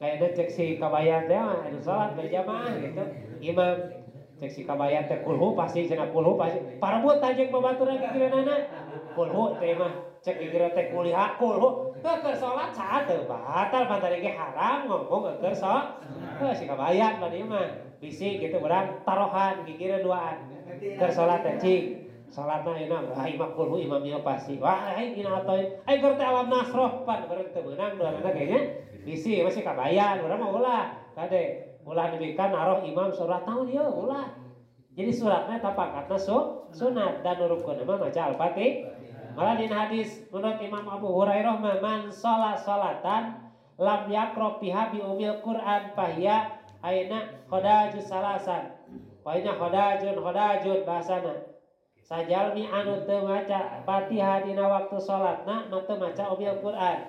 kayaknya cek si kabayan teh anu salat berjamaah gitu imam cek si kabayan teh kulhu pasti cenah kulhu pasti parebut tajeng babaturan kikireunana kulhu teh mah cek dikira teh kuliah kulhu teu keur salat saat teu batal pantari ge haram ngomong keur salat si kabayan bari mah bisi gitu urang tarohan kikireun duaan keur salat teh cing salatna enak imam kulhu imam ieu pasti wah aing dina atoy aing keur teh alam nasroh pan beureun teu meunang duanana kayaknya bisi masih kabayan urang mah ulah kade ulah demikian naroh imam surat tahun ieu ulah jadi suratnya tapangkatna sunat dan rukun mah maca al-fatihah malah dina hadis menurut Imam Abu Hurairah man sholat sholatan lam yaqra fiha bi umil Qur'an fahiya aina khadajus salasan paina khadajun bahasana sajalmi anu teu maca Fatihah dina waktu salatna mah teu maca umil Qur'an.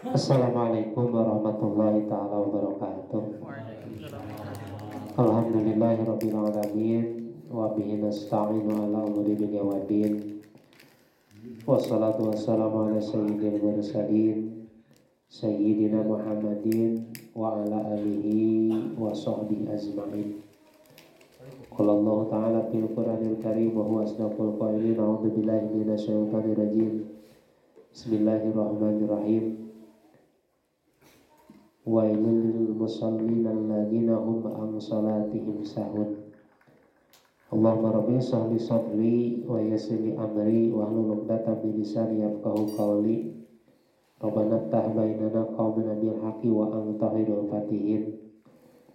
Assalamualaikum warahmatullahi ta'ala wabarakatuh. Alhamdulillahirabbil alamin wa bihi nasta'inu ala umuri dunya waddin. Wassalatu wassalamu ala sayyidil mursalin sayyidina Muhammadin wa ala alihi wa sahbihi ajma'in. Qala Allah ta'ala fil Qur'anil Karim wa huwa asdaqul qailin. A'udzu billahi minasy syaithanir rajim. Bismillahirrahmanirrahim. Wailul lil musallin alladzina hum an salatihim sahun. Allahumma rabbi sahli sadri wa yassir li amri wa hlul 'uqdatam min lisani yafqahu qawli. Rabbana iftah bainana qaumana bil haqqi wa anta khairul fatihin.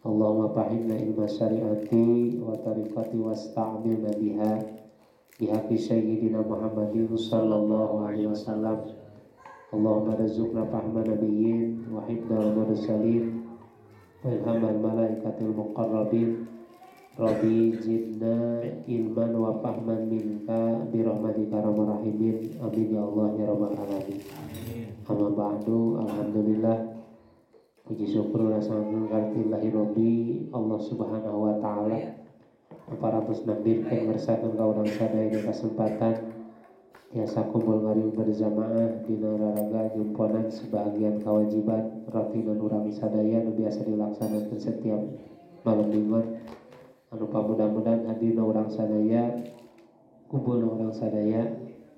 Allahumma fahimna ilma syari'ati wa tariqati wasta'milna biha bihaqqi sayyidina Muhammadin sallallahu alaihi wasallam. Allahumma rizukna fahma nabiyyin wa hibdal mursalin wa ilhamal malaikatil muqarrabin. Rabbi zidna ilman wa fahman minka birahmatika arhamar rahimin. Amin ya Allah ya rabbal alamin. Amma ba'du, alhamdulillah puji syukur rasana kalillahi rabbi Allah subhanahu wa ta'ala aparatus nambirkeun ngersakeun ka urang sadaya kesempatan biasa kumpul ngariung berjamaah dina raraga nyumponan sebagian kewajiban rutinan urang sadaya nu biasa dilaksanakeun setiap malam Jumat. Anu pamudah-mudahan hadirna urang sadaya kumpulna urang sadaya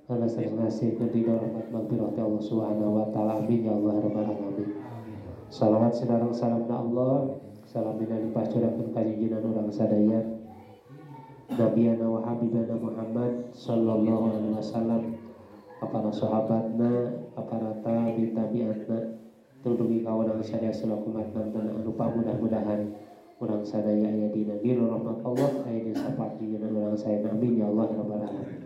kana ngasihkeun ridho rahmat maghfirah Allah Subhanahu wa taala. Amin ya Allah rabbal alamin. Salawat sinareng salamna Allah salamina dipacurakeun ka junjungan urang sadaya Nabiana wa Habibana Muhammad sallallahu alaihi wasallam, para sahabatna, para tabi'atna, tudugi ka urang sadaya selaku umatna anu mudah-mudahan urang sadaya aya dina biru rahmat Allah aya di sapati jeung urang sadaya. Amin ya Allah rabbal alamin.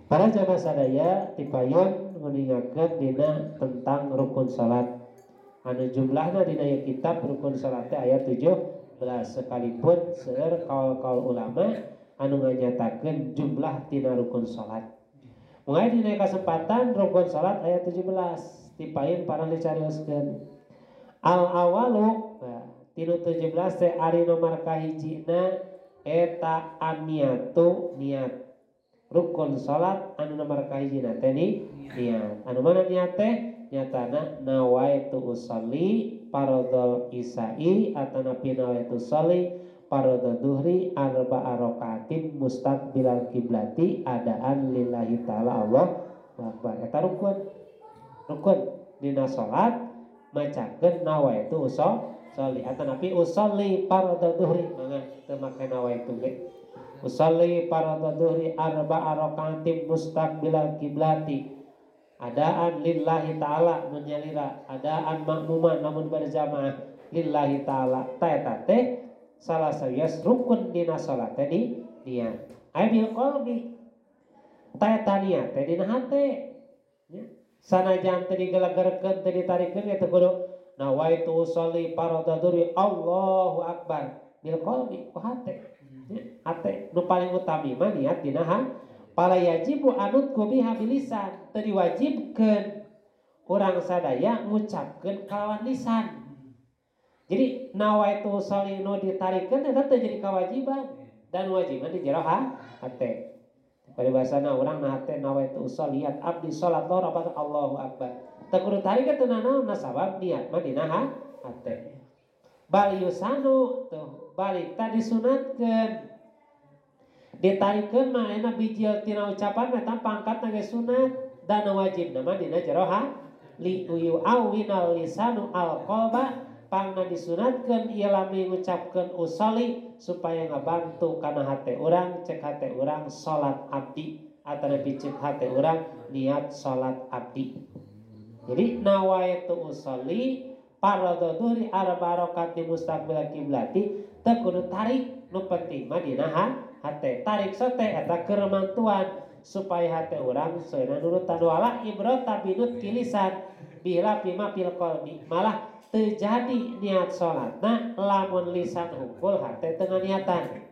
Para jamaah sadaya tipayon meningakeun dina tentang rukun salat. Anu jumlahna dina kitab rukun salat teh aya 17 sekalipun seueur kaul ulama anu nganyatakeun jumlah tina rukun salat. Mulai dina kesempatan rukun salat aya 17 tipaeun para dicarioskeun. Al awalu tinu 17 teh ari nomor kahijina eta aniatu niat. Rukun salat anu nomor kahijina teh niat. Anu mana niat teh? Nyatana nawaitu usolli parodol isai atanapi nawaitu usolli parodol duhri arba'a rakaatin mustaqbilal kiblati adaan lillahi ta'ala Allah akbar. Eta rukun dina salat macakeun nawaitu usolli atanapi usolli parodol duhri mangga teu make nawaitu ge usolli parodol duhri arba'a rakaatin mustaqbilal kiblati adaan lillahi ta'ala menyalira adaan makmuman namun berjamaah lillahi ta'ala ta teh salah sayas rukun dina salat teh niat aya bil qalbi ta niat teh dina hate sanajan teh digelegerkeun teh ditarikeun eta kudu nawaitu usolli parodha dzuri Allahu akbar bil qalbi ku hate nu paling utami mah niat dina Pala yajibu anut biha bilisan, teu diwajibkeun urang sadaya ngucapkeun kalawan lisan. Jadi nawaitu usolli nu ditarikeun eta teu jadi kewajiban dan wajiban di jero hate. Paribasana urang na hate nawaitu usolli abdi salat lohor apa Allahu akbar. Teu kudu tarik teu naon sabab niat mah dina hate. Bal yusanu tuh balik tadi sunatkeun ditarikeun mah enak bijil tina ucapan eta pangkatna ge sunat dan wajibna mah dina jero li uyu awinal lisanu al qalba pangna disunatkeun ieu lami ngucapkeun usolli supaya ngabantu kana hate urang cek hate urang salat abdi atawa cek hate urang niat salat abdi. Jadi nawaitu usolli paradha dhuhri arba rakaat mustaqbil kiblati teu kudu tarik nu penting mah dina hate. Tarik sote eta keur mantuan supaya hate urang seuna nurutan wala ibrot tabinut kilisan bila pima fil qalbi malah terjadi niat salatna lamun lisan hungkul hate teu niatan.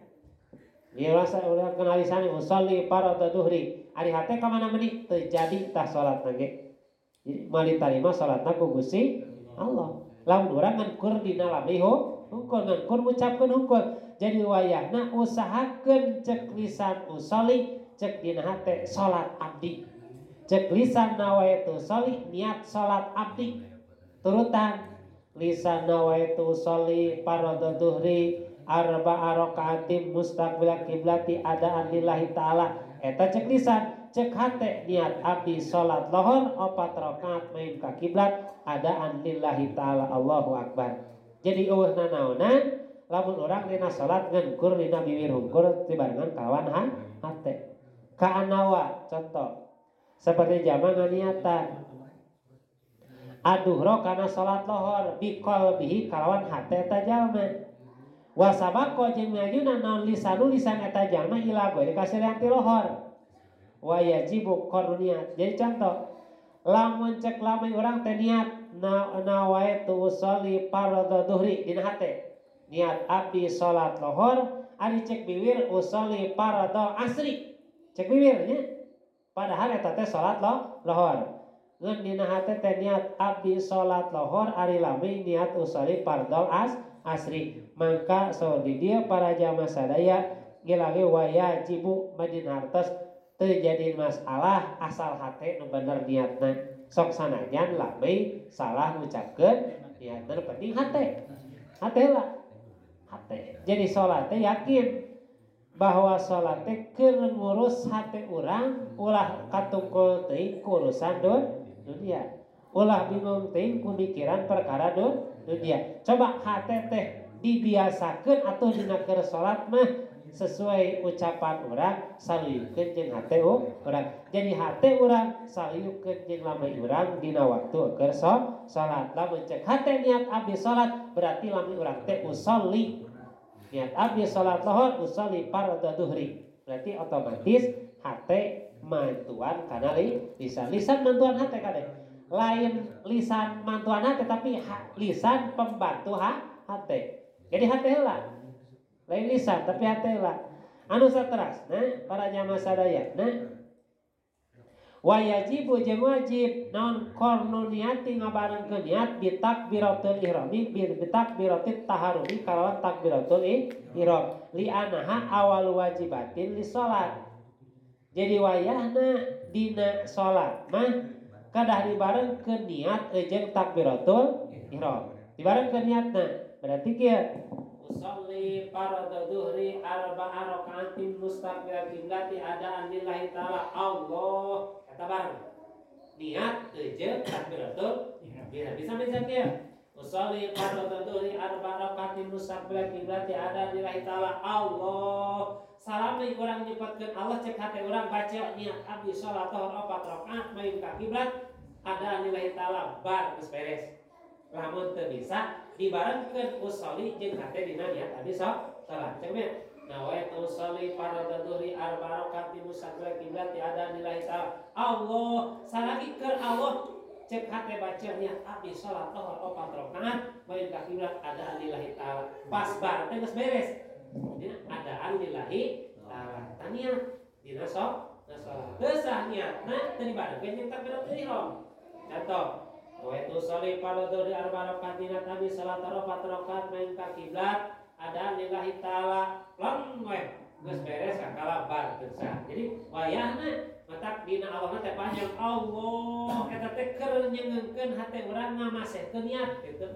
Biasa urang kenal lisan usolli paradha dhuhri ari hate ka mana meuni terjadi tah salatna ge. Jadi mali tarima salatna ku Gusti Allah. Lamun urang ngan dina lamiho hungkul ngan ngucapkeun hungkul. Jadi wayahna usahakeun cek lisan usolli cek dina hate salat abdi. Cek lisan nawaitu usolli niat salat abdi. Turutan lisan nawaitu usolli paradha dhuhri arba'a rakaatin mustaqbil kiblati adaan lillahi taala. Eta cek lisan, cek hate niat abdi salat lohor 4 rakaat main ka kiblat adaan lillahi taala Allahu akbar. Jadi eueuhna naonan lamun urang dina salat ngengkur dina bibir hungkur tibarengan kawan hate. Kaanawa contoh seperti jama nganiatan aduhro kana salat lohor biqalbihi kalawan hate eta jalma. Wa sabaqo jeung ngajuna naon lisanu lisan eta jalma ila goe kasirian ti lohor. Wa yajibu qarniat. Jadi contoh lamun cek lami urang teh niat nawaitu usolli paradha dhuhri dina hate. Niat abdi salat lohor ari cek bibir usolli paradha asri. Cek bibirnya padahal eta teh salat lohor. Ngan dina hate teh niat abdi salat lohor ari lami niat usolli fardhu asri. Maka so di dieu para jamaah sadaya gilage wajibu madin hartos terjadi masalah asal hate nu bener niatna. Sok sanajan lami salah ngucapkeun niatna penting hate. Hate lah. Hate. Jadi salat teh yakin bahwa salat teh keur ngurus hate urang ulah katungkul teuing ku urusan dunia. Ulah bingung teuing ku mikiran perkara dunia. Coba hate teh dibiasakeun atuh dina keur salat mah sesuai ucapan urang saluyukeun jeung hate urang. Jadi hate urang saluyukeun jeung lami urang dina waktu keur salat. Lamun cek hate niat abdi salat berarti lami urang teh usolli. Niat abdi salat lohor usolli fardhu dhuhri. Berarti otomatis hate mantuan kana lisan. Lisan mantuan hate kade. Lain lisan mantuan hate tapi lisan pembantu hate. Jadi hate heula. Lain lisan tapi hate heula. Anu sateras para jamaah sadaya wa yajibu jeung wajib naon qarnu niati ngabarengkeun niat bi takbiratul ihrami bi takbiratit taharumi kalawan takbiratul ihram li anaha awal wajibatin li salat. Jadi wayahna dina salat mah kadah dibarengkeun niat jeung takbiratul ihram. Dibarengkeun niatna berarti kieu usolli fardhu dhuhri arba'a rakaatin mustaqbil kiblati adaan lillahi taala Allah kata bareng niat jeung takbiratul ihram. Bisa kieu usolli fardhu dhuhri arba'a rakaatin mustaqbil kiblati adaan lillahi taala Allah. Salami urang nyebutkeun Allah cek hate urang baca niat abdi salat 4 rakaat main ka kiblat adaan lillahi taala bar geus beres. Lamun teu bisa dibarengkeun usolli jeung hate dina niat abdi salat. Cenah nawaitu usolli fardhu dhuhri arba'a rakaatin mustaqbil kiblati adaan lillahi taala Allah. Salagi keur Allah cek hate baca niat abdi salat 4 rakaat main ka kiblat adaan lillahi taala. Pas bar teh geus beres. Adaan lillahi taala. Taniat dina salat. Desah niatna teu dibarengkeun jeung takbiratul ihram. Contoh, wa itu sholli fardhu arba'a rakaat tabi salat 4 rakaat main ka kiblat ada lillahi taala lang we geus beres kakalabar teu sah. Jadi wayahna matak dina Allah teh panjang Allah eta teh keur nyengeungkeun hate urang ngamasehkeun niat kitu.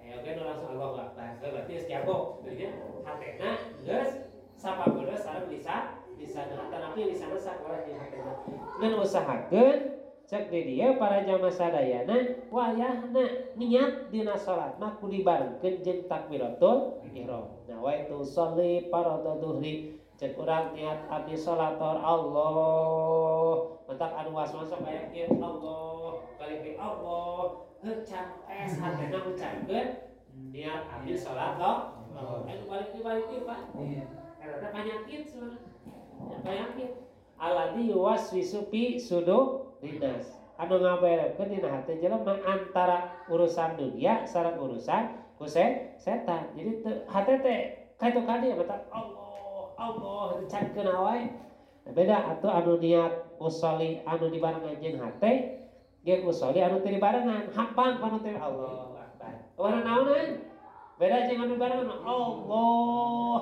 Aya oge nu langsung Allahu Akbar. Berarti geus jago teh nya hatena geus sapabeula sareng lisan tapi lisanna sakola jeung hatena. Ngan usahakeun cek di dieu para jamaah sadayana wayahna niat dina salat mah kudu dibarengkeun jeung takbiratul ihram. Nah wa itu sholli fardhu dhuhri cek urang niat abdi salat Allah mentak anu was-was aya kieu Allah kali Allah heucan tes hatena ngucapkeun niat abdi salat Allah. Anu balik Pak. Iya. Karena penyakit sebenarnya. Penyakit alladzi yuwaswisu fi sudur dinas anu ngaberekeun dina hati jelema antara urusan dunia sareng urusan ku setan. Jadi hate teh kaitu kadi mata Allah dicankeun wae. Beda atuh anu niat usolli anu dibarengan jeung hate ge usolli anu teu dibarengan hafal anu teh Allahu Akbar. Warna naonan? Beda jeung anu dibarengan Allah.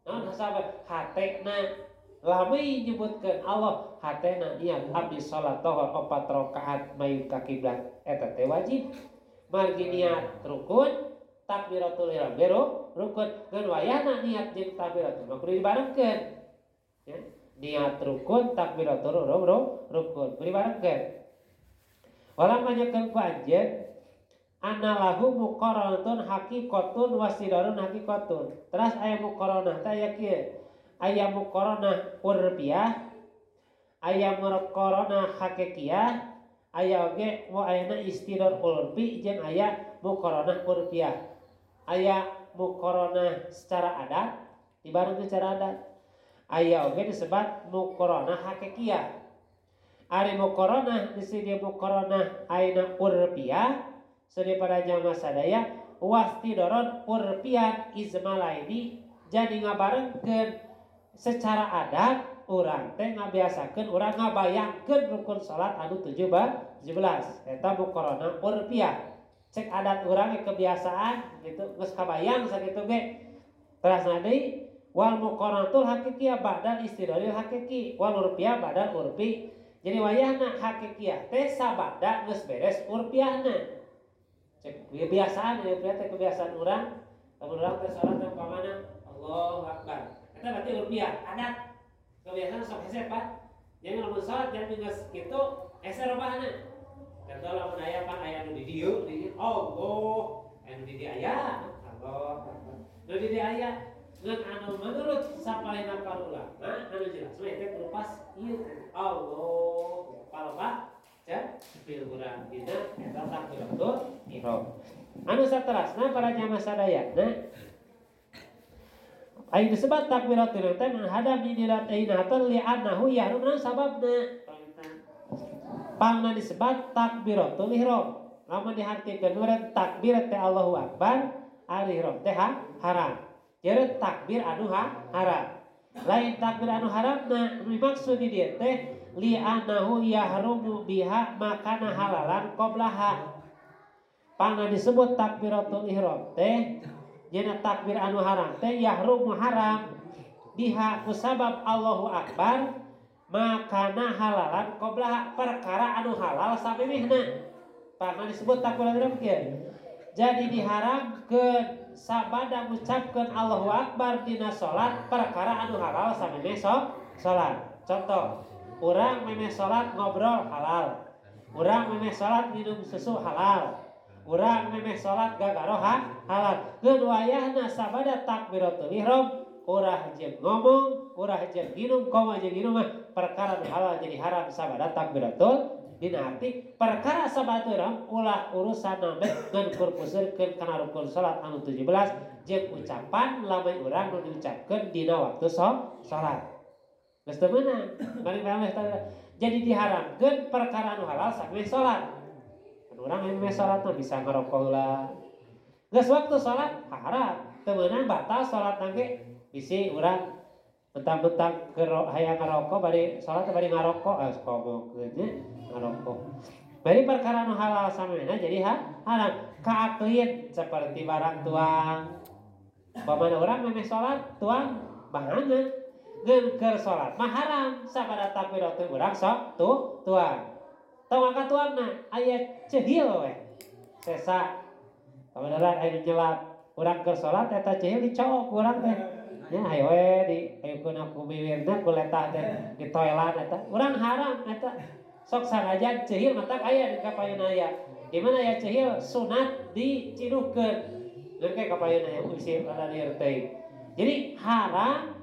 Naon sahabat hatena lami nyebutkeun Allah hatena niat abdi salat tohor 4 rakaat mayun ka kiblat eta teh wajib. Margi niat rukun takbiratul ihram beru rukun ngan wayahna niat jeung takbiratul ihram kudu dibarengkeun. Ya, niat rukun takbiratul ihram rukun kudu dibarengkeun. Walam manyakeun ku anjeun anallahu muqaranatun haqiqatun wasidarun haqiqatun. Terus aya muqaranah teh aya kieu. Aya muqaranah urfiyah, aya muqaranah hakikiyah, aya oge wa ayana istidar urfi jeung aya muqaranah urfiyah. Aya muqaranah secara adat dibarengkeun secara adat. Aya oge disebut muqaranah hakikiyah. Ari muqaranah disebut muqaranah ayana urfiyah sedih pada jamaah sadaya wastidaron urfian izmalaini jadi ngabarengkeun secara adat urang teh ngabiasakeun urang ngabayangkeun rukun salat anu 17 eta muqaranah urfiah. Cek adat urang kebiasaan gitu geus kabayang sakitu ge. Terus deui wal muqaranatul haqiqiyah ba'dal istidlalil haqiqi wal urfiah ba'dal urfi. Jadi wayahna haqiqiyah teh sabada geus beres urfiahna. Cek kebiasaan ya teh kebiasaan urang lamun urang teh salat umpamana Allahu Akbar. Eta berarti urfiah adat kebiasaan sok hese Pak. Jadi lamun salat jangan geus kitu hese robahna. Contoh lamun aya pan aya nu di dieu Allah, anu di dieu aya Allah. Nu di dieu aya ngan anu menurut sapalena para ulama anu jelas mah eta berupas ieu Allah. Paloba ya fil Quran dina eta takbiratul ihram. Anu saterasna para jamaah sadayana aya disebut takbiratul ihram teh menghadap diratain hatul li'annahu yahrumna sababna. Pangna disebut takbiratul ihram. Lamun dihartikeun meureun takbir teh Allahu Akbar, ari ihram teh haram. Jadi takbir anu haram. Lain takbir anu haramna maksud di dieu teh li'annahu yahrumu biha makana halalan qablaha. Pangna disebut takbiratul ihram teh nya takbir anu haram teh yahrumu haram biha kusabab Allahu Akbar makana halalan qablaha perkara anu halal samemehna. Pangna disebut takbiratul ihram kieu. Jadi diharamkeun sabada ngucapkeun Allahu Akbar dina salat perkara anu halal samemeh salat. Contoh, urang memeh salat ngobrol halal. Urang memeh salat minum susu halal. Urang memeh salat gagaroh halal. Keun wayahna sabada takbiratul ihram urah jeung ngomong, urah jeung nginum, koma jeung nginum mah perkara anu halal jadi haram sabada takbiratul dina arti perkara sabatu ihram ulah urusan nambah ngan kurpusirkeun kana rukun salat anu 17 jeung ucapan lamai urang nu diucapkeun dina waktu salat. Geus teu meunang. Jadi diharamkeun perkara anu halal sampai salat. Kan urang anu salat mah bisa ngarokok heula. Geus waktu salat haram, teu meunang batal salat nangge bisi urang Mentang-mentang hayang ngarokok bari salat bari ngarokok komokeun nya ngarokok. Bari perkara nu halal samemena jadi haram. Kaaklin seperti barang tuang. Pamana urang memeh salat tuang bahana ngeun keur salat mah haram sabada takbiratul urang sok tuang. Tong angka tuangna aya cehil we. Sesa pamadaran aya nyelap urang keur salat eta cehil dicok urang teh. Ya ayo we diayeukeun aku bibirna ku letah teh di toilet eta. Urang haram eta. Sok sanajan cehil matak aya di kapayun aya. Di mana aya cehil sunat diciduhkeun. Geus ke kapayun aya usir ada lieur teuing. Jadi haram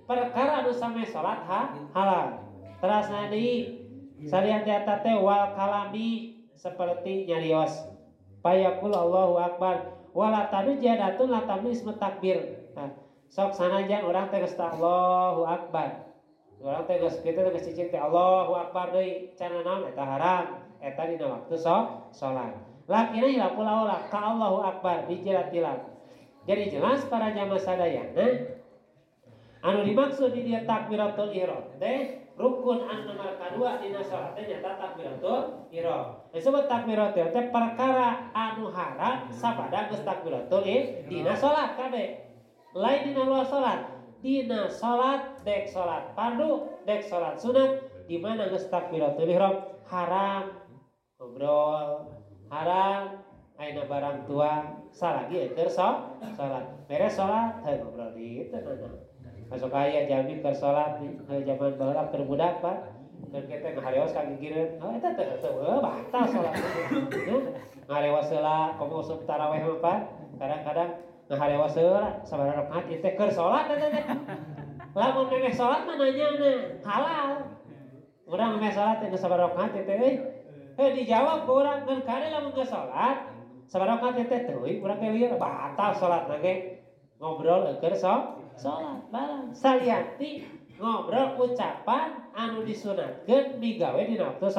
perkara anu same salat halal. Terasna deui salian eta teh wal kalami seperti nyarios. Payaqul Allahu akbar wala tanu jadatun la tamnu ismu takbir. Sok sanajan urang teh geus Allahu akbar. Urang teh geus kitu geus cicing teh Allahu akbar deui cenah naon eta haram. Eta dina waktu salat. Lakina hilapul aula ka Allahu akbar bijiratilal. Jadi jelas para jamaah sadayana anu dimaksud di dia takbiratul ihram teh rukun anu nomor kadua dina salat teh nyata takbiratul ihram. Disebut takbiratul teh perkara anu haram sabada geus takbiratul dina salat kabeh. Lain dina luar salat, dina salat dek salat fardu, dek salat sunat, di mana geus takbiratul ihram haram ngobrol, haram ayeuna barang tuang, salagi keur salat. Beres salat heuh ngobrol di teu nana. Masuk aya jami keur salat di zaman baheula keur budak Pak. Keur kita ngahareos ka gigireun, eta teu batal salat. Ngahareos heula komo usum tarawih mah Pak. Kadang-kadang ngaharewas heula sabaraha rakaat ieu teh keur salat eta teh. Lamun memeh salat mah nanyana halal. Urang memeh salat teh sabaraha rakaat ieu teh dijawab ku urang ngan kade lamun geus salat sabaraha rakaat ieu teh teuing urang ge lieur batal salat ge ngobrol keur salat barang salianti ngobrol ucapan anu disunatkeun digawe dina waktu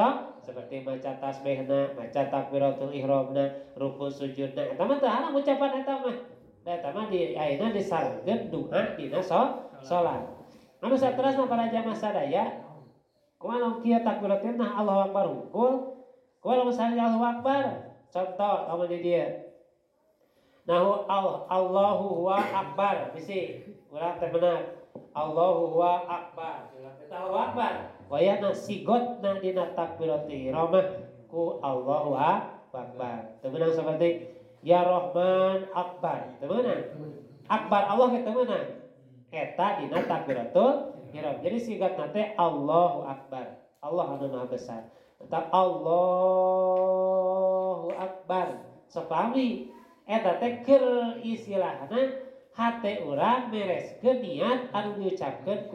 seperti maca tasbihna, maca takbiratul ihramna, ruku sujudna eta mah teu haram ucapan eta mah. Eta mah di ayeuna disarankeun doa dina salat. Anu saterusna para jamaah sadaya, kumaha lamun kieu takbiratul nah Allahu akbar hungkul, kumaha lamun sami Allahu akbar. Contoh lamun di dieu. Nahu Allahu wa akbar bisi urang teh beunang Allahu wa akbar. Kita Allahu akbar. Wayana sigotna dina takbiratul ihram ku Allahu akbar. Teu meunang seperti Ya Rahman akbar. Teu meunang. Akbar Allah teu meunang. Eta dina takbiratul ihram. Jadi sigotna teh Allahu akbar. Allah anu maha besar. Tetap Allahu akbar. Sapami eta teh keur istilahna hate urang mereskeun niat anu diucapkeun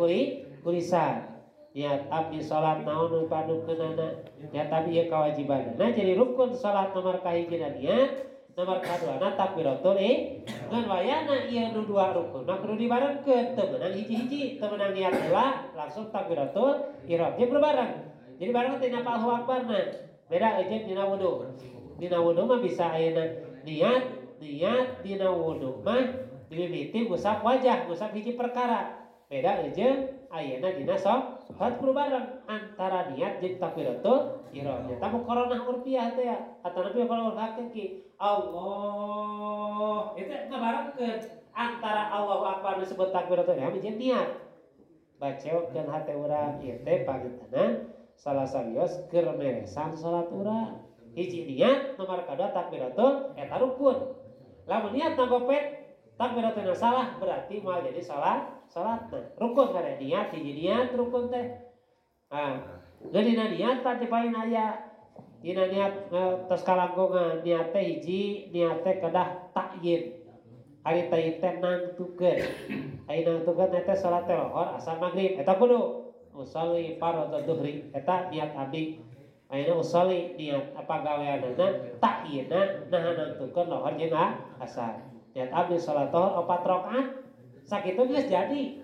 ku lisan. Niat abdi salat naon nu padukeunana, niat abdi ieu kawajibanna. Nah jadi rukun salat nomor kahijina niat, nomor kaduana takbiratul ngan wayana ieu nu dua rukun mah kudu dibarengkeun, teu meunang hiji-hiji, teu meunang niat heula langsung takbiratul ihram. Jadi berbareng. Jadi bareng teh napa Allahu akbarna. Beda eueuh dina wudu. Dina wudu mah bisa ayeuna niat dina wudu mah dimimiti ngusap wajah, ngusap hiji perkara. Beda eueuh ayeuna dina salat kudu bareng antara niat jeung takbiratul ihram. Nya tamu korona urpiah teh ya. Ataupun kalau hakiki Allah itu ngabarengkeun antara Allahu akbar disebut takbiratul ihram jeung niat. Baceokeun hate urang ieu teh pangintenan salah sarios keur meresan salat urang. Hiji niat nomor kadua takbiratul eta rukun. Lamun niat nagopet takbiratul salah berarti moal jadi salatna rukun kada niat hiji niat rukun teh. Dina niat pati paling aya dina niat tos kalangkungan niat teh hiji niat teh kedah ta'yin. Ari ta'yin teh nangtukeun. Ari nangtukeun eta salat lohor asar magrib eta kudu usolli fardhu dhuhri eta niat abdi. Ayeuna usolli niat apa gaweanana ta'yinna nah nangtukeun lohor jeung asar. Niat abdi salat lohor 4 rakaat sakitu geus jadi.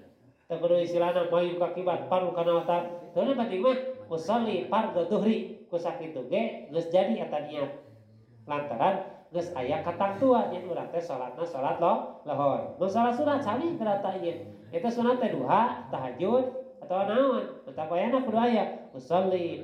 Teu kudu istilahna moal ka kiblat paru kana otak. Teu penting mah usolli fardhu dhuhri ku sakitu ge geus jadi eta niat. Lantaran geus aya katangtuan yen urang teh salatna salat lohor. Mun salat sunat sami karata ieu. Eta sunat teh duha, tahajud atau naon? Eta payana kudu aya usolli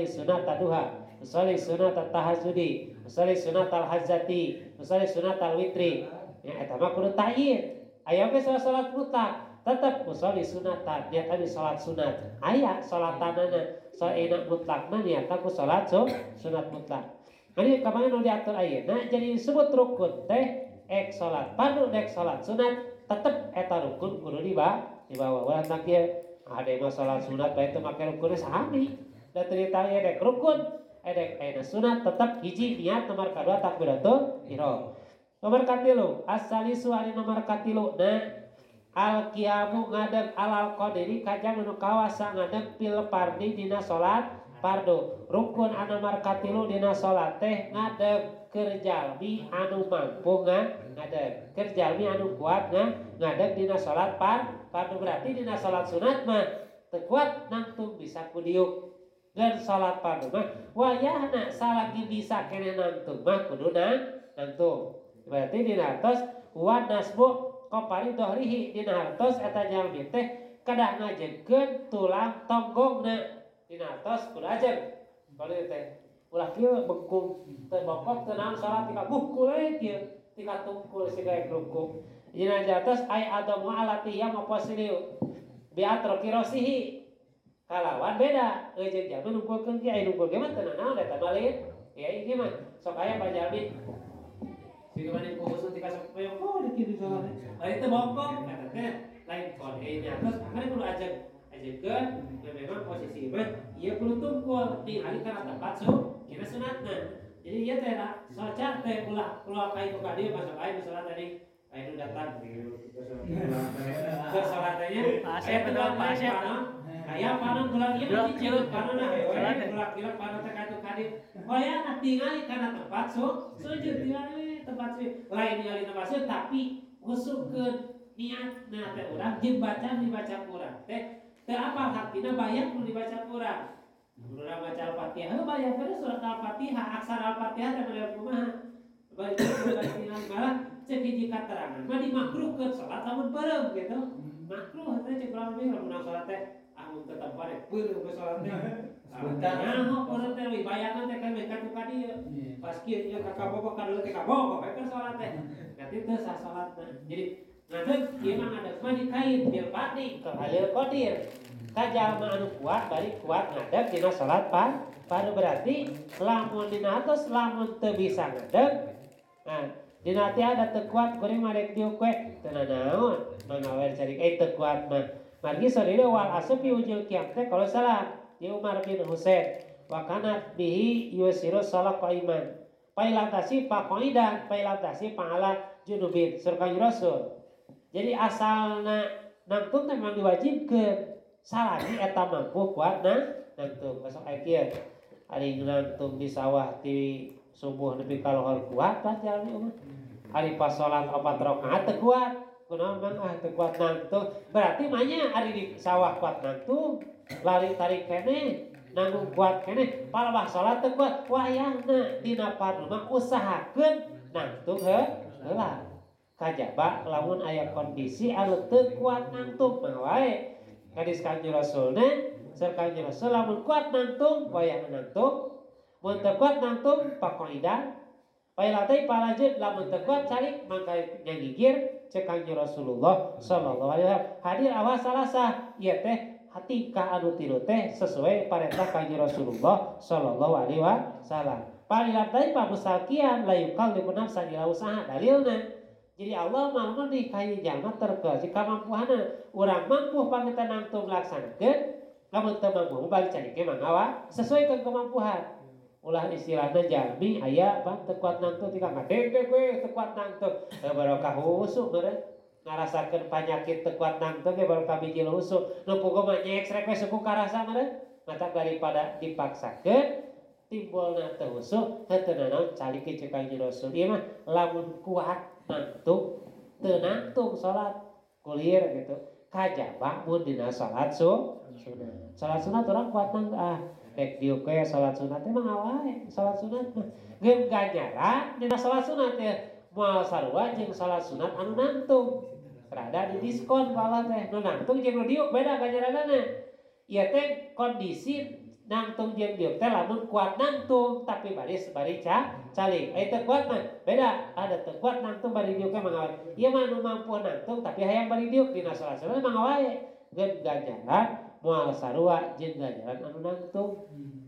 sunat duha, usolli sunat tahajudi, usolli sunat al-hajjati, usolli sunat al-witri. Ya eta mah kudu ta'yin. Aya ge salat mutlak, tetep usolli sunatan, dia tadi salat sunat. Aya salatanana, enak mutlakna niatan ku salat sunat mutlak. Ini kemarin nu diatur ayeuna jadi disebut rukun teh ek salat fardu dek salat sunat tetep eta rukun kudu dibawa ulah tak kieu ade mah salat sunat bae teu make rukunna sami da teu ditanya dek rukun edek aya sunat tetep hiji niat nomor kadua takbiratul ihram nomor katilu as-salisu ari nomor katilu na al-qiyamu ngadeg alal qadiri kajang nu kawasa ngadeg pil fardi dina salat fardu rukun anu markatilu dina salat teh ngadeg kerjalmi anu mampu ngadeg kerjalmi anu kuat ngadeg dina salat fardu berarti dina salat sunat mah teu kuat nangtung bisa kudiuk dan salat fardu mah wayahna salagi bisa kene nangtung mah kudu nangtung berarti dina hartos wa nasbu qapari dohrihi dina hartos eta jalmi teh kadah ngajengkeun tulang tonggongna dina atas kudu ajeng balik teh ulah kieu bengkung teu bokok teu naon salat tika bukul we kieu tika tungkul siga rukuk dina atas ay adamu alati ya maposiliu bi atrokirosihi kalawan beda jeung jalmi nungkulkeun kieu aya nungkul ge mah teu naon eta balik ya ieu mah sok aya pajalmi siga mani kuhusu tika sok poyong dikieu salat ari teu bokok eta teh lain kon nya terus makanya kudu ajeng ajekeun memang posisi mah ieu kudu tungkul ningali kana tempat kira sunatna. Jadi ieu teh socat teh ulah keluar ka itu ka dieu masuk aya salat tadi aya nu datang ke salatnya aya betul pasien aya panon bulan ieu mah cicil panonna bulan panon teh katu ka dieu aya tingali kana tempat sujud tingali tempat sujud lain ningali tempat sujud tapi usupkeun niatna teh urang jeung bacaan dibaca urang teh teu apal hatina bayang nu dibaca urang. Urang baca Al-Fatihah, bayang kana surat Al-Fatihah, aksara Al-Fatihah teh bener kumaha. Bari baca malah ceuk hiji katerangan mah dimakruhkeun salat lamun peureum gitu. Makruh teh ceuk urang mah lamun salat teh amun tetep barek peureum ke salat teh. Nyaho peureum teh bayangan teh kan katu ka dieu. Pas kieu nya ka kabogok ka dieu teh kabogok bae kan salat teh. Berarti teu sah salatna. Jadi ngadeg ieu mah ngadeg mah dikait bil fadli ka halil qadir. Kajalma anu kuat bari kuat ngadeg dina salat fardu berarti lamun dina atos lamun teu bisa ngadeg. Nah, dina teh ada teu kuat kuring marek diuk we teu naon mangawel cari teu kuat mah. Margi sadire wal asfi ujul qiyam teh kalau salah di Umar bin Husain wa kanat bihi yusiru salat qaiman. Pailantasi pakoidan pailantasi pahala junubin surga Rasul. Jadi asalna nangtung teh memang diwajibkeun. Salagi eta mampu kuat nangtung besok aya kieu. Ari nangtung di sawah ti subuh nepi ka lohor kuat pas jalmi umah. Ari pas salat 4 rakaat teu kuat. Kunaon mang teu kuat nangtung. Berarti mah nya ari di sawah kuat nangtung, lari tarik kene, nanggung kuat kene, palebah salat teu kuat. Wayahna dina fardu mah usahakeun nangtung heula. Kajaba lamun aya kondisi anu teu kuat nangtung mah wae. Hadis Kanjeng Rasulna, Kanjeng Rasul lamun kuat nangtung wayah nangtung, mun teu kuat nangtung pakoidan. Pailatei palajud lamun teu kuat cari mangka nyagigir cek Kanjeng Rasulullah sallallahu alaihi wasallam. Hadir awas salasa ieu teh hatikah anu tilu teh sesuai perintah Kanjeng Rasulullah sallallahu alaihi wasallam. Pailatei pamusakian la yukallifu nafsan illa usaha dalilna. Jadi Allah mah di kayu jalma terkeusi kamampuanna. Urang mampu pangita nangtung laksanakeun, lamun teu mampu balik cari ke mangawa sesuai kemampuan. Ulah istilahna jalmi aya bang teu kuat nangtung tika ngadeg we teu kuat nangtung. Barokah husuk meureun. Ngarasakeun panyakit teu kuat nangtung ge barokah bijil husuk. Nu puguh mah nyek srek we suku karasa meureun. Mata daripada dipaksakeun timbulna teu husuk teu naon calik ke cek Kanjeng Rasul. Ieu mah lamun kuat nangtung teu nangtung salat kulier gitu kajaba mun dina salat sunat salat sunat urang kuat nang dek diuk we salat sunat teh mah wae salat sunat mah geum ganjaran dina salat sunat teh moal sarua jeung salat sunat anu nangtung rada di diskon pala teh nu nangtung jeung nu diuk beda ganjaranana ieu teh kondisi nangtung jeung diuk teh lamun kuat nangtung tapi bari calik teu kuat mah beda ada teu kuat nangtung bari diuk mah ngawe ieu mah nu mampu nangtung tapi hayang bari diuk dina salat sunat mah wae geum ganjaran moal sarua jeung ganjaran anu nangtung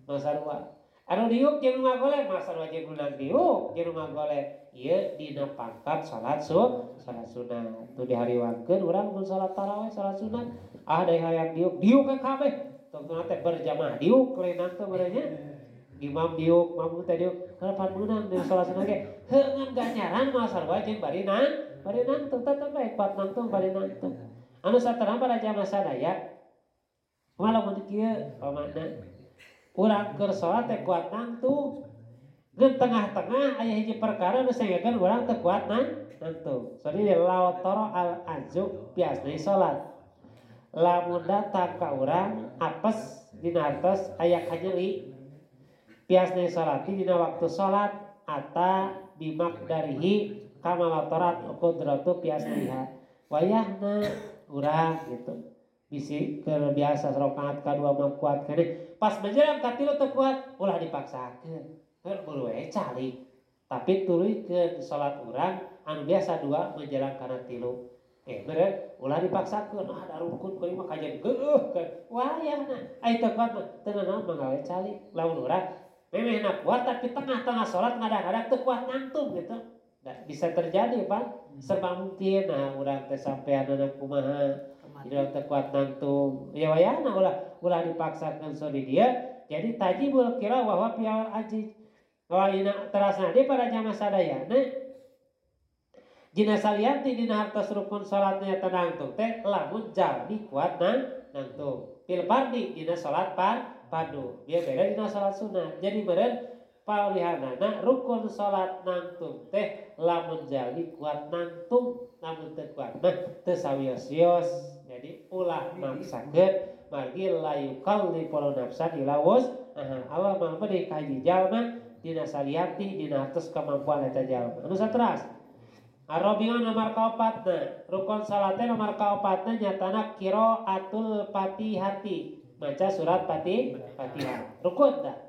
moal sarua anu diuk jeung nu ngagoleh moal sarua jeung nu diuk jeung nu ngagoleh ieu dina pangkat salat sunat tu dihariwangkeun urang mun salat tarawih salat sunat deui hayang diuk ke kabeh tong teh berjamaah diuk lain nangtung urangnya imam diuk mampu teh diuk harapan meunang dina salat sunat ge heungeun ganjaran moal sarua jeung bari nangtung tetep bae kuat nangtung bari nangtung anu saterana para jamaah sadaya malah mun kieu pamana urang keur salat teh kuat nangtung geun tengah-tengah aya hiji perkara nu sengakeun urang teu kuat nangtung sori lawatoro al azuk biasna salat lamun datang ka urang apes dina hartos aya kanyeli biasna salat dina waktu salat ata bimakdarihi kamalatorat qudratu biasna wayahna urang gitu bisi keur biasa rakaat kadua mah kuat keneh pas menjelang ka 3 teu kuat ulah dipaksakeun keur buru we calik tapi tuluykeun salat urang anu biasa 2 menjelang kana 3 beureun ulah dipaksakeun ada rukun kuring mah kajen geueuh wayahna ai teu kuat mah teu naon manggawe calik lamun urang memehna kuat tapi tengah-tengah salat ngadak-ngadak teu kuat nangtung gitu bisa terjadi Pak serba mungkin urang teh sampean anak kumaha tidak terkuat nangtung ya wayana ulah dipaksakan so di dia jadi tajibul kira wahwa piawal aji walina terasna di para jamaah sadayana jina salianti dina hartos rukun salatnya nangtung teh lamun jalmi kuat nangtung fil fardi dina salat fardu dia beda dina salat sunat jadi meureun paulihanana rukun salat nangtung teh lamun jalmi kuat nangtung namun teu kuat mah teu sawios-wios jadi ulah maksakeun margi layu kalli polo nafsan ila Allah mah bade kaji jalma dina salianti dina atas kemampuan eta jalma anu sateras Arabian nomor kaopatna rukun salatna nomor kaopatna nyatana qiraatul Fatihati maca surat Fatihah rukun dah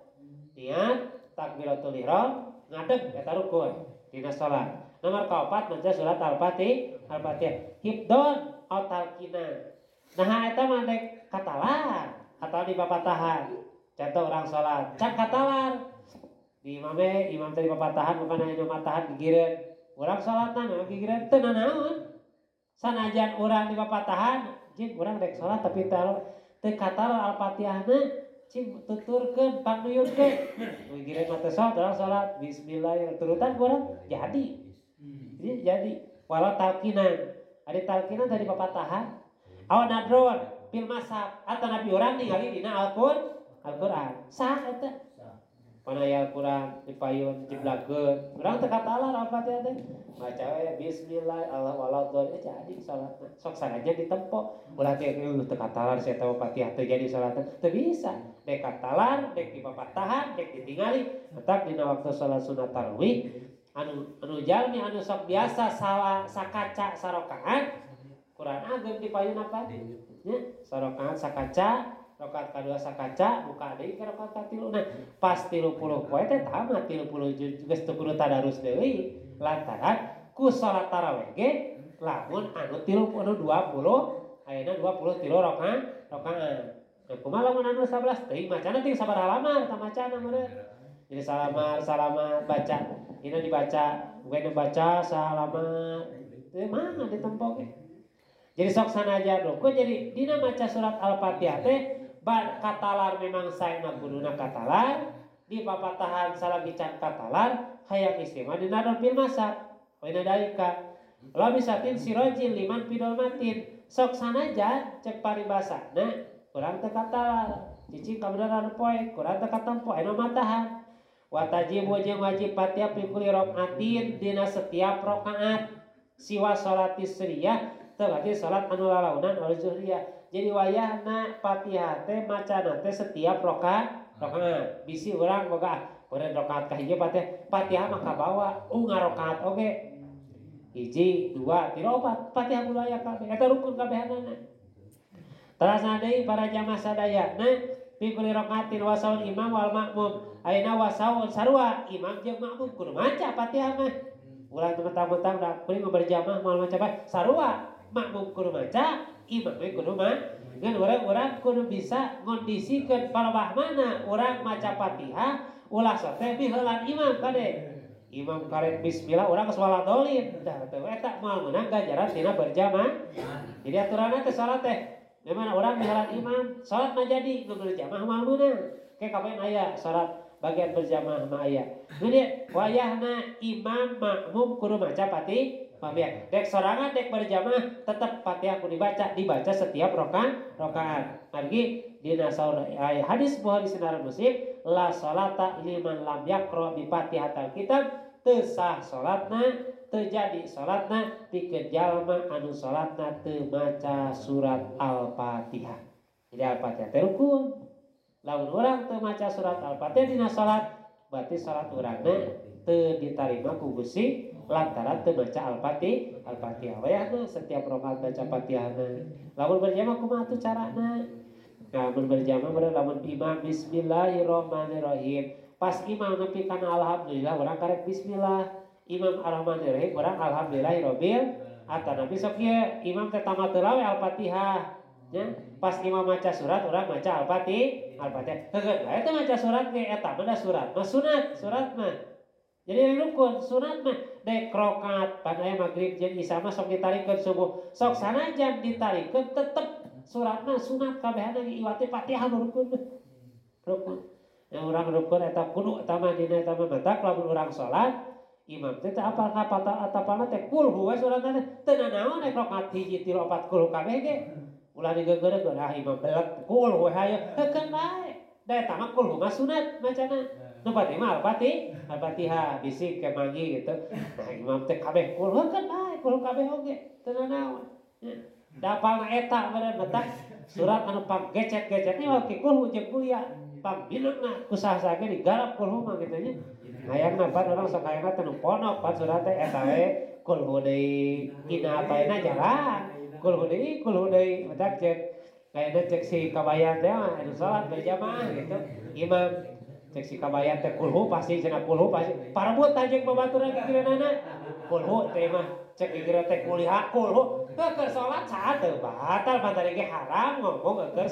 niat takbiratul ihram ngadeg eta rukun dina salat nomor kaopat maca surat Al-Fatihah hibdon au talqina nah eta mah dek katalar atau di papatahan contoh orang salat can katalar di imam tadi papatahan bukan hanya matahan gigireun urang salatna memang gigireun teu naon sanajan urang di papatahan jeung urang dek salat tapi teu katalar Al-Fatihahna cing tuturkeun pangduyurkeun gigireun mah teu salat urang salat bismillah turutan urang jadi walau talqinan ada talqinan dari papatahan awan nadron fil mashab atau nabi urang ningali dina Al-Qur'an sah eta pan aya Al-Qur'an dipayun jiblakeun urang teu katalar Al-Fatihah teh maca we bismillah Allah waladhdallin jadi salatna sok sanajan ditempo ulah teh teu katalar saya tahu Fatihah teu jadi salatna teu bisa dek katalar dek di papatahan dek ditingali tetap dina waktu salat sunat tarawih anu jalmi anu sok biasa salah sakaca sarakaat Quran ageng dipayun apa nya sarakaat sakaca rakaat kadua sakaca buka deui ka rakaat katilu nah pas 30 poe teh tamat 30 geus teu kudu tadarus deui lantaran ku salat tarawih ge lamun anu 30 20 ayeuna 23 rakaat kumaha lamun anu 11 teuing macana ting sabar halaman tah macana meureun jadi salamat baca ini dibaca bukan dibaca salamat teu mana ditempo ge jadi sok sanajan rukun jadi dina maca surat Al-Fatihah teh katalar memang saena kuduna katalar di papatahan salagi can katalar hayang istimewa dina fil masab poina dalika la bisatin sirajil liman pidol matin sok sanajan cek paribasana kurang teu katalar cicing kabeneran poe kurang teu katempo anu matahan watajibu jeung wajib Fatihah fi kulli rakaatin dina setiap rakaat siwa salati siriyah teu berarti salat anu lalaunan wal zuhriyah jadi wayahna Fatihah teh macana teh setiap rakaat Rokaat bisi urang boga urang rokaat ka hiji Fatihah mah kabawa ngarokaat oge hiji dua tilu opat Fatihah budaya kabeh eta rukun kabehanana. Terasna deui para jamaah sadaya fi kulli rakaatin wasaul imam wal makmum ayeuna wasaul sarua imam jeung makmum kudu maca Fatihah mah ulah mentang-mentang da kuring berjamaah moal maca sarua makmum kudu maca imam we kudu mah ngan urang kudu bisa ngondisikeun palebah mana urang maca Fatihah ulah sote miheulan imam kade imam karek bismillah urang geus waladolin dah teu eta moal meunang ganjaran tina berjamaah. Jadi aturanna teh salat teh memang urang miheulan imam salat mah jadi nu berjamaah moal meunang ke kabeh aya salat bagian berjamaah mah aya. Jadi wayahna imam makmum kudu maca Fatihah. Dek sorangan dek berjamaah tetap Fatihah kudu dibaca setiap rakaat. Margi dina saur hadis Bukhari sinar Muslim la salata liman lam yaqra bi Fatihatil kitab teu sah salatna teu jadi salatna pikeun jalma anu salatna teu maca surat Al-Fatihah. Jadi Al-Fatihah teh rukun. Lamun urang teu maca surat Al-Fatihah dina salat berarti salat urangna teu ditarima ku Gusti lantaran teu maca Al-Fatihah. Wayahna setiap rakaat baca Fatihahna. Lamun berjamaah kumaha tuh carana? Lamun berjamaah bener lamun imam bismillahirrahmanirrahim. Pas imam nepi kana alhamdulillah urang karek bismillah. Imam ar-rahmanirrahim urang alhamdulillahirabbil alamin. Sok ieu imam teh tamat teu lawe Al-Fatihah. Ya, pas imam maca surat urang maca Al-Fatihah. Heukeun bae teh maca surat ge eta mah surat mah sunat, surat mah. Jadi rukun sunat mah dek rokaat pan aya magrib jeung isya mah sok ditarikeun subuh. Sok sanajan ditarikeun tetep surat mah sunat kabehana iwati Fatihah rukun. Rukun. Yang urang rukun eta kudu eta mah dina eta mah matak lamun urang salat imam teh apal atapalna teh kulhu we suratna teh teu naon dek rokaat hiji 3 4 kulhu kabeh ge. Ulah digeugeureukeun imam belet kulhu we hayu heukeun bae. Da eta mah kulhu mah sunat macana. Nu Fatihah Al-Fatihah bisik ke magi gitu. Nah imam teh kabeh kulhu kan bae, kulhu kabeh oge teu naon. Da apalna eta bener matak surat anu pagecet-gecet ieu ki kulhu jeung kuliah. Pambinuna ku saha-saha ge digarap kulhu mah kitu nya. Hayangna pan urang sok hayangna teh nu ponok pan surat teh eta we kulhu deui ina apaina jarang. Kulhu deui matak cek kayaknya cek si kabayan teh anu salat berjamaah gitu. Imam cek si kabayan teh kulhu pasti cenah kulhu pasti parebut anjeun babaturan kikireunana kulhu teh mah cek kikireun teh kuliah kulhu teu keur salat saat teu batal pantari ge haram ngomong keur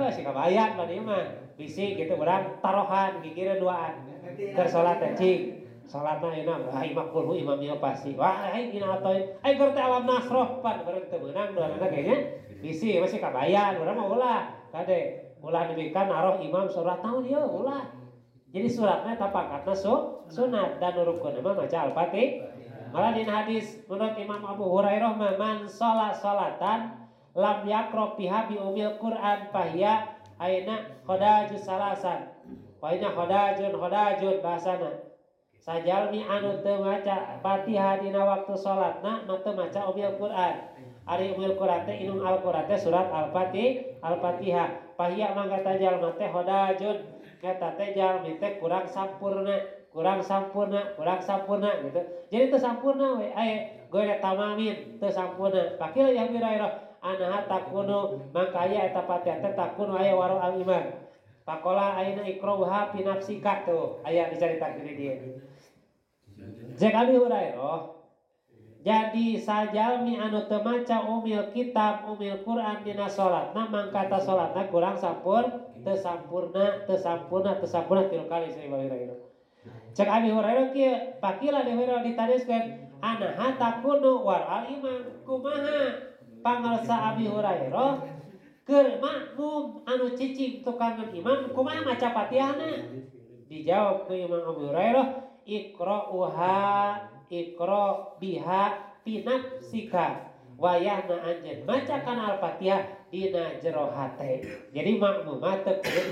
si kabayan bani mah bisi gitu urang tarohan kikireun duaan keur salat teh cing salat mah euna imam kulhu imam ieu pasti wah aing dina atoy aing keur teh alam nasroh pan beureum teu meunang duanana kayaknya bisi masih kabayan urang mah ulah kade ulah demikian naruh imam surat tahun ya ulah. Jadi suratnya tapakatna sunat dan rukun mah maca Al-Fatihah. Malah di hadis menurut Imam Abu Hurairah man salatan lam yaqra fiha bi umil Quran fahiya aina khadajus salasan. Wa inna khadajun bahasana. Sajalmi anu teu maca Fatihah dina waktu salatna mah teu maca umil Quran. Ari umil Quran teh inung Al-Quran teh surat Al-Fatihah. Pahiya mangga jalma teh hodajun eta teh jalmi teh kurang sampurna gitu. Jadi teu sampurna we aya goe tamamin teu sampurna. Pakil yang birairah anaha takunu mangka aya eta Fatihah teh takunu aya waro al-iman. Pakola ayeuna ikrauha fi nafsika tuh aya dicaritakeun di dieu. Cek Abi Hurairah jadi sajalmi anu teu maca umil kitab umil Quran dina salatna mangka ta salatna kurang teu sampurna tilu kali saya Hurairah. Cek Abi Hurairah kieu pakila di Hurairah ditariskeun anaha takunu war al iman kumaha pangarsa Abi Hurairah keur makmum anu cicing tukangan imam kumaha maca Fatihahna dijawab ke Imam Abu Hurairah ikra biha pinafsika wayahna anjeun maca kana Al-Fatihah dina jero hate. Jadi makmum teu kudu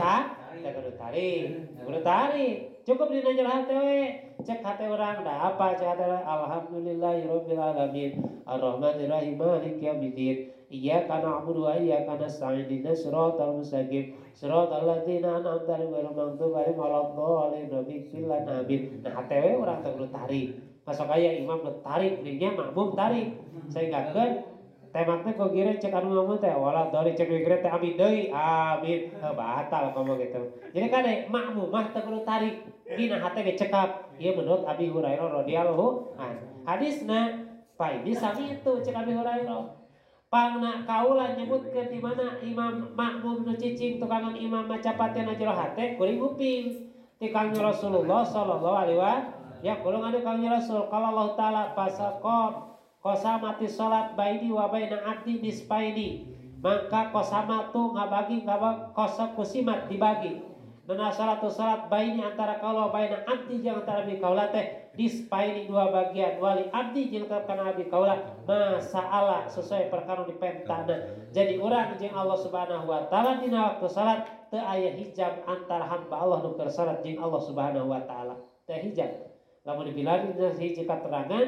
tarik. Cukup dina jero hate we. Cek hate urang da apa cek hate alhamdulillahirabbil alamin arrahmanirrahim maliki yaumiddin Iyyaka na'budu wa iyyaka nasta'in ihdinas siratal mustaqim siratal ladzina an'amta 'alaihim ghairil maghdubi 'alaihim waladdallin amin. Nah hate urang teh kudu tarik. Masuk aya imam nu tarik dinya makmum tarik. Saenggakeun temak teh kok kira cek anu ngomong teh waladdallin cek kira teh amin deui. Amin. Batal ngomong gitu. Jadi kade makmum mah teh kudu tarik. Dina hate ge cekap. Ieu menurut Abi Hurairah radhiyallahu anhu. Hadisna Paidi sami itu cek Abi Hurairah. Pangna kaula nyebutkeun di mana imam makmum nu cicing tukangan imam maca Fatihah jero hate kuring uping ti Kangjeng Rasulullah sallallahu alaihi wasallam ya kuring adu Kangjeng Rasul qala Allah taala fasaqam qasamati salat baini wa baina abdi nisfaini maka qasamatu ngabagi qasa kusimat dibagi dana salatu salat baini antara kaula baina abdi jeung antara abdi kaula teh dispaini dua bagian wali abdi jeung kana abdi kaula masalah sesuai perkara dipentana. Jadi urang jeung Allah Subhanahu wa taala dina waktu salat teu aya hijab antara hamba Allah nu keur salat jeung Allah Subhanahu wa taala. Teu hijab. Lamun dibilari dina hiji katerangan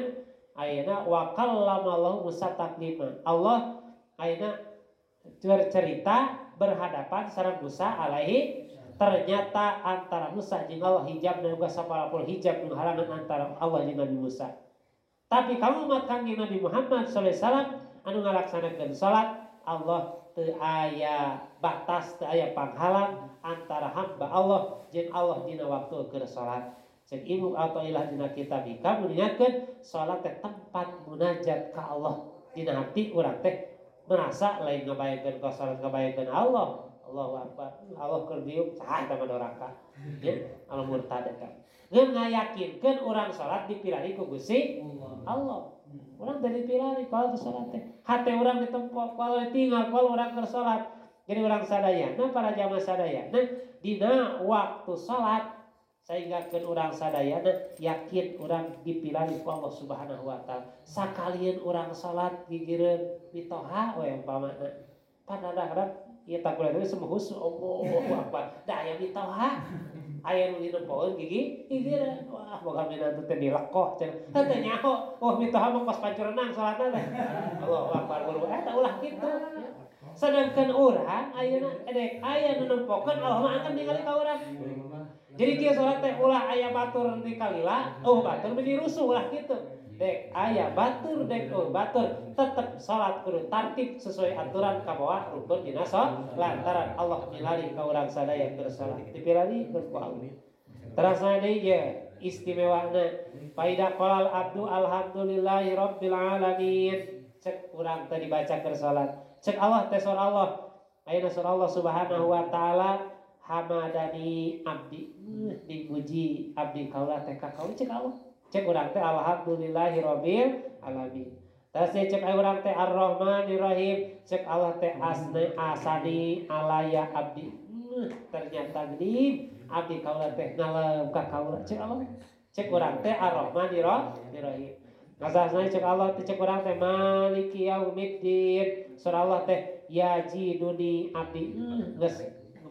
ayeuna wa kallama Allah Musa taklima. Allah ayeuna cerita berhadapan sareng Musa alaihi ternyata antara Musa jeung Allah hijab dan juga sapalapul hijab nu halangan antara Allah jeung Nabi Musa. Tapi kamu umat Kangjeng Nabi Muhammad sallallahu alaihi wasallam anu ngalaksanakeun salat Allah teu aya batas teu aya panghalang antara hamba Allah jeung Allah dina waktu keur salat. Cek Ibnu Athaillah dina kitab Hikam menyatakeun salat teh tempat munajat ka Allah. Dina hati urang teh merasa lain ngabayakeun ka salat ngabayakeun Allah. Allahu Akbar. Allah keur diuk saha eta mah doraka. Ya, al murtad eta. Ngeun ngayakinkeun urang salat dipilari ku Gusti Allah. Urang teh dipilari kalau salat teh. Hate urang ditempo kalau tinggal kalau urang keur salat. Jadi urang sadayana para jamaah sadayana dina waktu salat saenggakeun urang sadayana yakin urang dipilari ku Allah Subhanahu wa taala. Sakalian urang salat gigireun mitoha we umpamana. Padahal ieu takbir itu semehus Allahu Akbar. Da aya mitoha. Aya nu dinempoeun gigi gigireun. Wah, boga minantu teh dilekoh cenah. Teu nyaho. Oh, mitoha mah kos pancurenang salatna teh. Allahu Akbar guru eta ulah kitu. Sedangkan urang ayeuna edek aya nu nempokeun Allah mah akan ningali ka urang. Jadi kieu salat teh ulah aya batur di kalila, batur menjadi rusuh ulah kitu. Dek aya batur dek batur tetep salat kudu tartib sesuai aturan kabawa rukun dina salat lantaran Allah milari ka urang sadaya keur salat dipilari ku Allah. Terasa deui ye istimewana faida qalal abdu alhamdulillahi rabbil alamin cek urang teh dibaca keur salat cek Allah teh sur Allah ayeuna sur Allah Subhanahu wa taala hamadani abdi dipuji abdi kaula teh ka kaula cek Allah cek urang teh alhamdulillahi rabbil alamin. Tas cek urang teh arrahmanir rahim, cek Allah teh asani alaya abdi. Ternyata geuning abdi kaula teh ngalem ka kaula cek Allah. Cek urang teh arrahmanir rahim. Ngasasna cek Allah teh cek urang teh maliki yaumiddin. Surah Allah teh yajiduni abdi geus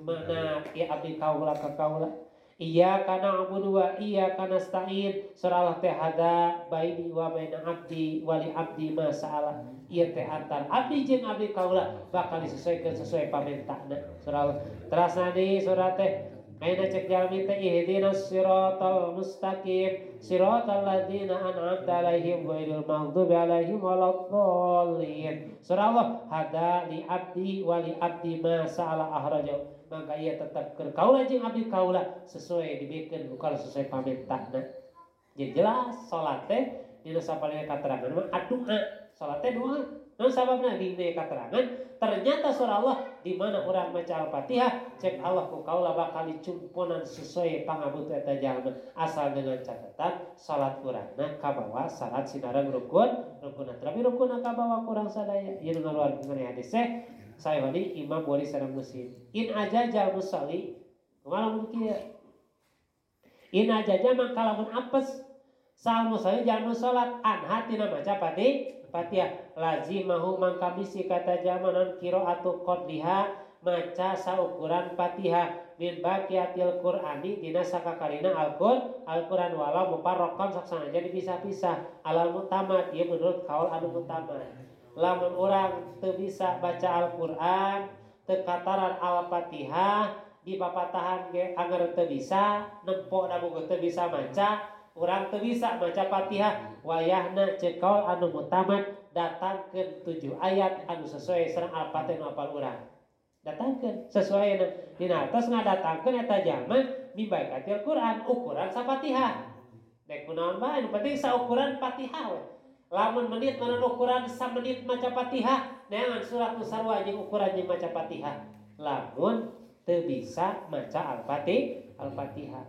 mana ya abdi kaula ka kaula. Iyyaka na'budu wa iyyaka nasta'in. Surah Allah teh hada baini wa baina abdi wa li abdi ma sa'ala. Ieu teh antar abdi jeung abdi kaula bakal disesuaikeun sesuai pamentana. Surah Allah. Terasna di surah teh ayeuna cek jalmi teh ihdinas siratal mustaqim siratal ladzina an'amta 'alaihim ghairil maghdubi 'alaihim waladdallin. Surah Allah hada li abdi wa li abdi ma sa'ala ahrajahu. Maka ia tetap keur kaula jeung abdi kaula sesuai dibikeun bukan sesuai pamentana. Jadi jelas salat teh dina sapalena katerangan mah doa. Salat teh doa. Naon sababna dina katerangan ternyata surah Allah di mana urang maca Al-Fatihah cek Allah ku kaula bakal dicumponan sesuai pangabutuh eta jalma asal dengan catatan salat urangna kabawa salat sinareng rukun tapi rukunna kabawa kurang sadaya. Ieu nu ngaluarkeun kana hadis saya wadi Imam Bukhari sareng Muslim. In ajajal musalli, kumaha mun kieu? In ajaja mangka lamun apes sal musalli jalma salat anha tina maca Fatihah lazimahu mangka bisi kata jamanan qiraatu qadliha maca saukuran Fatihah min baqiyatil Qur'ani dina sakakarina Al-Qur'an walau mufarraqan sok sanajan dipisah-pisah alal mutamad ieu menurut kaul anu mutamad. lamun urang teu bisa baca Al-Qur'an teu kataran Al-Fatihah di papatahan ge anger teu bisa nempo da boga teu bisa maca urang teu bisa maca Fatihah wayahna cekol anu mutamat datangkeun 7 ayat anu sesuai sareng Al-Fatihah nu apal urang datangkeun sesuai dina atas ngadatangkeun eta jaman mimbaik Al-Qur'an ukuran safatihah dek kunaon bae nu penting saukuran Fatihah we lamun menit mana ukuran 1 menit maca Fatihah neangan surat nu sarua jeung ukuran jeung maca Fatihah lamun teu bisa maca Al-Fatihah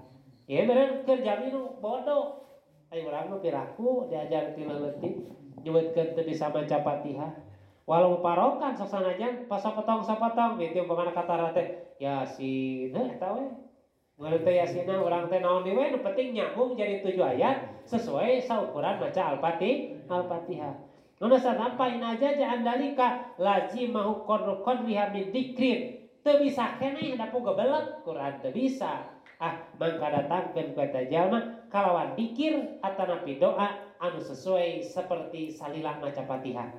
ieu meureun keur jami nu bodoh aya urang mah piraku diajar ti leuletik nyebutkeun teu bisa maca Fatihah walau parokan sok sanajan pas sapotong beuti umpamana kata teh Yasin eta we mun teh Yasinna urang teh naon we nu penting nyambung jadi 7 ayat sesuai saukuran baca Al-Fatihah. Nuna satampa inaja jaan dalika lazimahu qadriha min dzikrin. Teu bisa keneh da puga belet Quran teu bisa. Mangka datangkeun ku eta jalma kalawan dzikir atanapi doa anu sesuai seperti salila maca Fatihah.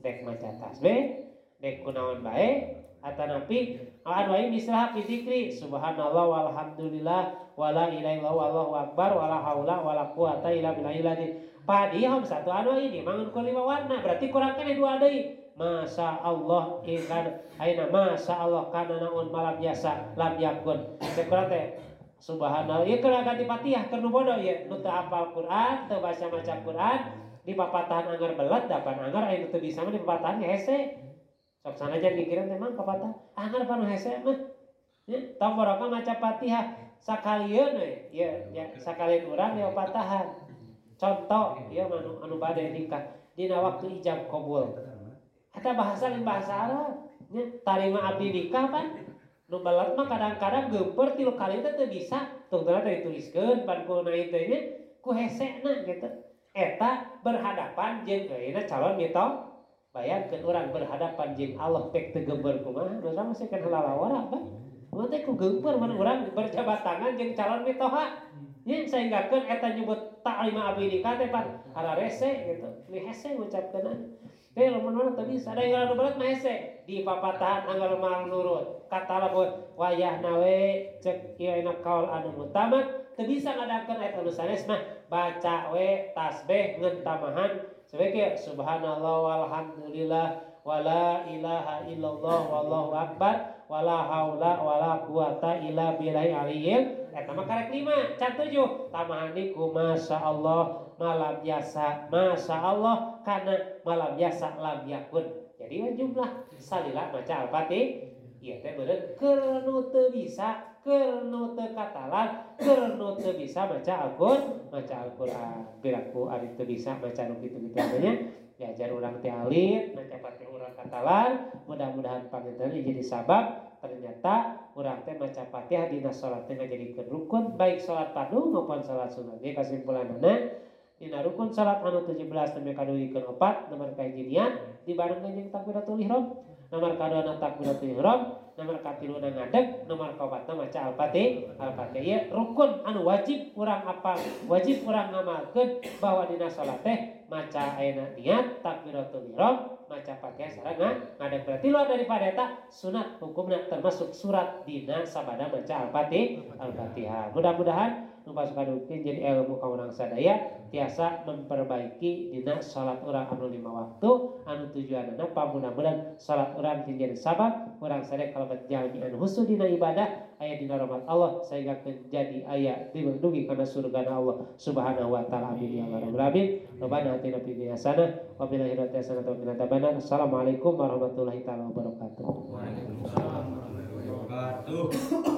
Dek maca tasbih, dek kunaon bae atanapi anu aing mislah fi dzikri subhanallah walhamdulillah wala ilaha illallah wallahu akbar wala haula wala quwata illa billah. Padihom satu anu ini mangun ku 5 warna berarti kurang kene 2 deui. Masya Allah ikan aina masya Allah kana naon malam biasa lam yakun. Sekurang teh subhanallah ieu keur ganti Fatihah keur nu bodoh ieu nu teu hafal Quran teu baca maca Quran di papatahan anggar belet dapan anggar aya teu bisa mah di papatahan hese. Sok sanajan mikiran teh mah papatah anggar panu hese mah. Nya tong barokah maca Fatihah sakalieun we. Ya sakalieun urang ya patahan. Contoh ieu anu bade nikah dina waktu ijab qabul. Eta bahasa lain bahasa Arab. Nya tarima abdi nikah pan. Nu balat mah kadang-kadang geumpeur 3 kali teh bisa. Tungtuna teh dituliskeun pan ku naik teh nya ku hesena gitu. Eta berhadapan jeung ayeuna calon mito. Bayangkeun urang berhadapan jeung Allah tek teu geumpeur kumaha. Urang mah sakeun heula lawara apa? Urang teh ku geumpeur mun urang berjabat tangan jeung calon mitoha. Nya saenggakeun eta nyebut ta'lima abdi nikah teh pan hararese gitu. Li hese ngucapkeun. Teh lamun teu bisa da anu berat mah hese di papatahan anggar mal nurut kata lamun wayahna we cek ieu enak kaul anu mutamat teu bisa ngadakeun ayat anu sanes mah baca we tasbih ngeun tamahan sebagai subhanallah walhamdulillah wala ilaha illallah wallahu akbar wala haula wala quwata illa billahil aliyil eta mah karek 5 can 7 tamahan niku masyaallah malam biasa masyaallah kana malam biasa lam yakun jadi jumlah salila maca Al-Fatihah ieu teh beureun keur nu teu bisa keur nu teu katalan keur nu teu bisa maca Al-Qur'an piraku ari teu bisa maca nu kitu-kitu nya diajar urang teh alit maca Fatihah urang katalan mudah-mudahan panginten jadi sabab ternyata urang teh maca Fatihah dina salat teh ngajadikeun rukun baik salat fardu maupun salat sunat. Jadi kesimpulanna dina rukun salat anu 17 nepi kaduhikeun 4 nomor kahiji dibarengkeun jeung takbiratul ihram, nomor kaduana takbiratul ihram, nomor katiluna ngadeg, nomor kaobatna maca Al-Fatihah. Ieu rukun anu wajib urang apal, wajib urang ngamalkeun bahwa dina salat teh maca ayeuna niat takbiratul ihram, maca Fatihah sareng ngadeg. Berarti luar daripada eta sunat hukumna termasuk surat dina sabada maca Al-Fatihah. Mudah-mudahan nu pasukadukeun jadi ilmu ka urang sadaya tiasa memperbaiki dina salat urang anu 5 waktu anu tujuanna pamudah-mudahan salat urang jadi sabab urang sadaya kalebet jalmi anu husnu dina ibadah aya dina rahmat Allah sehingga jadi aya dilindungi kana surgana Allah Subhanahu wa taala. Amin ya rabbal alamin. Rabbana atina fid dunya hasanah wa fil akhirati hasanah wa qina adzabannar. Assalamualaikum warahmatullahi taala wabarakatuh. Waalaikumsalam warahmatullahi wabarakatuh.